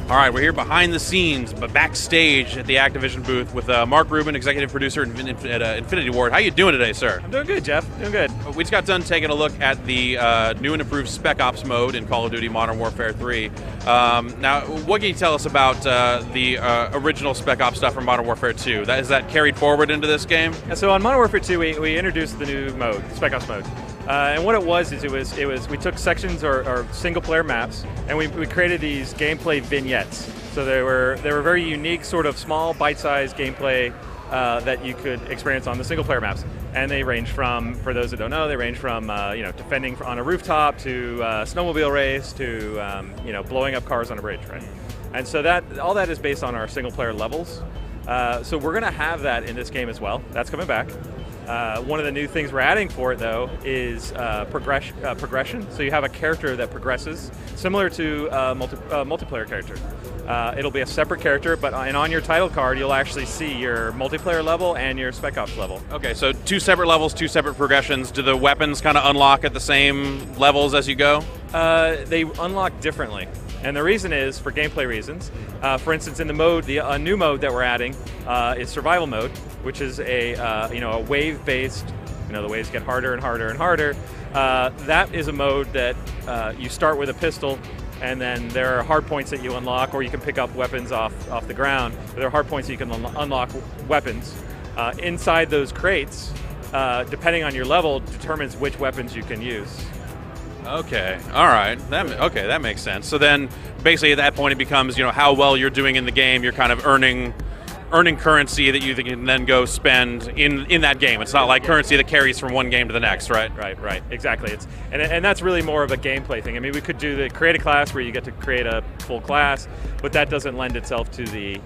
All right, we're here behind the scenes, but backstage at the Activision booth with Mark Rubin, executive producer at Infinity Ward. How you doing today, sir? I'm doing good, Jeff. Doing good. We just got done taking a look at the new and improved Spec Ops mode in Call of Duty Modern Warfare 3. Now, what can you tell us about the original Spec Ops stuff from Modern Warfare 2? Is that carried forward into this game? So on Modern Warfare 2, we introduced the new mode, Spec Ops mode. And what it was we took sections or single-player maps, and we created these gameplay vignettes. So they were very unique, sort of small, bite-sized gameplay that you could experience on the single-player maps. And they range from, for those that don't know, they range from defending on a rooftop to snowmobile race to blowing up cars on a bridge, right? And so all that is based on our single-player levels. So we're going to have that in this game as well. That's coming back. One of the new things we're adding for it, though, is progression. So you have a character that progresses, similar to a multiplayer character. It'll be a separate character, and on your title card, you'll actually see your multiplayer level and your Spec Ops level. Okay, so two separate levels, two separate progressions. Do the weapons kind of unlock at the same levels as you go? They unlock differently. And the reason is for gameplay reasons. For instance, in the mode, a new mode that we're adding is survival mode, which is a wave-based. The waves get harder and harder and harder. That is a mode that you start with a pistol, and then there are hard points that you unlock, or you can pick up weapons off the ground. There are hard points that you can unlock weapons. Inside those crates, depending on your level, determines which weapons you can use. Okay, all right. That makes sense. So then, basically, at that point, it becomes how well you're doing in the game. You're kind of earning currency that you can then go spend in that game. It's not like currency that carries from one game to the next, right? Right. Exactly. And that's really more of a gameplay thing. I mean, we could do create a class where you get to create a full class, but that doesn't lend itself to the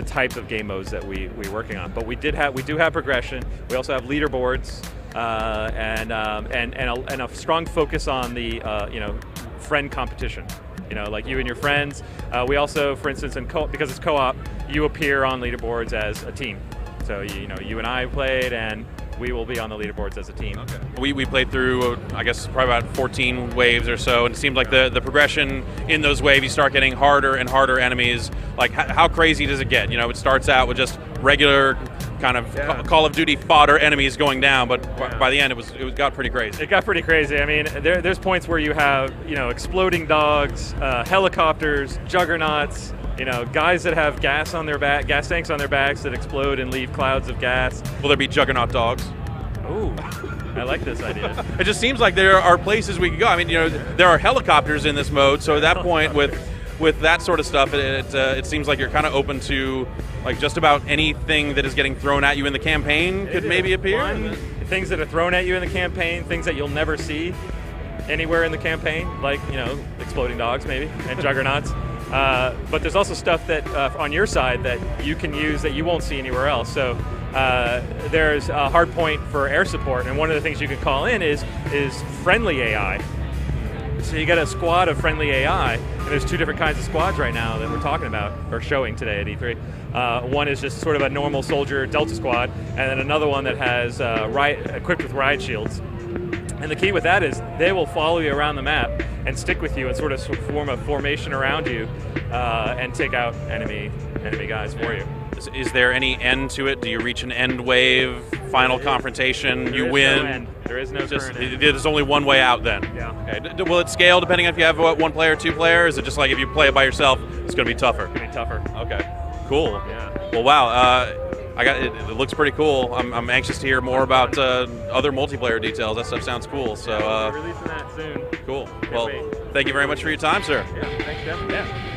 types of game modes that we're working on. But we do have progression. We also have leaderboards. And a strong focus on the friend competition. Like you and your friends. We also, for instance, because it's co-op, you appear on leaderboards as a team. So you and I played, and we will be on the leaderboards as a team. Okay. We played through, I guess, probably about 14 waves or so, and it seemed like the progression in those waves, you start getting harder and harder enemies. Like, how crazy does it get? It starts out with just regular kind of Call of Duty fodder enemies going down, but by the end it got pretty crazy. It got pretty crazy. I mean, there's points where you have exploding dogs, helicopters, juggernauts, guys that have gas tanks on their backs that explode and leave clouds of gas. Will there be juggernaut dogs? Ooh, I like this idea. It just seems like there are places we can go. I mean, there are helicopters in this mode, so at that point with that sort of stuff, it seems like you're kind of open to like just about anything that is getting thrown at you in the campaign could maybe appear. Things that are thrown at you in the campaign, things that you'll never see anywhere in the campaign, like exploding dogs maybe and juggernauts. But there's also stuff that on your side that you can use that you won't see anywhere else. So there's a hard point for air support, and one of the things you can call in is friendly AI. So you got a squad of friendly AI, and there's two different kinds of squads right now that we're talking about, or showing today at E3. One is just sort of a normal soldier Delta squad, and then another one that has equipped with riot shields. And the key with that is they will follow you around the map and stick with you and sort of form a formation around you and take out enemy guys for you. Is there any end to it? Do you reach an end wave, final confrontation, you win? No end. There is no current end. There's only one way out then? Yeah. Okay. Will it scale depending on if you have one player, two players? Is it just like if you play it by yourself, it's going to be tougher? It's going to be tougher. Okay. Cool. Yeah. Well, wow. It looks pretty cool. I'm anxious to hear more about other multiplayer details. That stuff sounds cool. So we're releasing that soon. Cool. Well, thank you very much for your time, sir. Yeah. Thanks, Jeff. Yeah.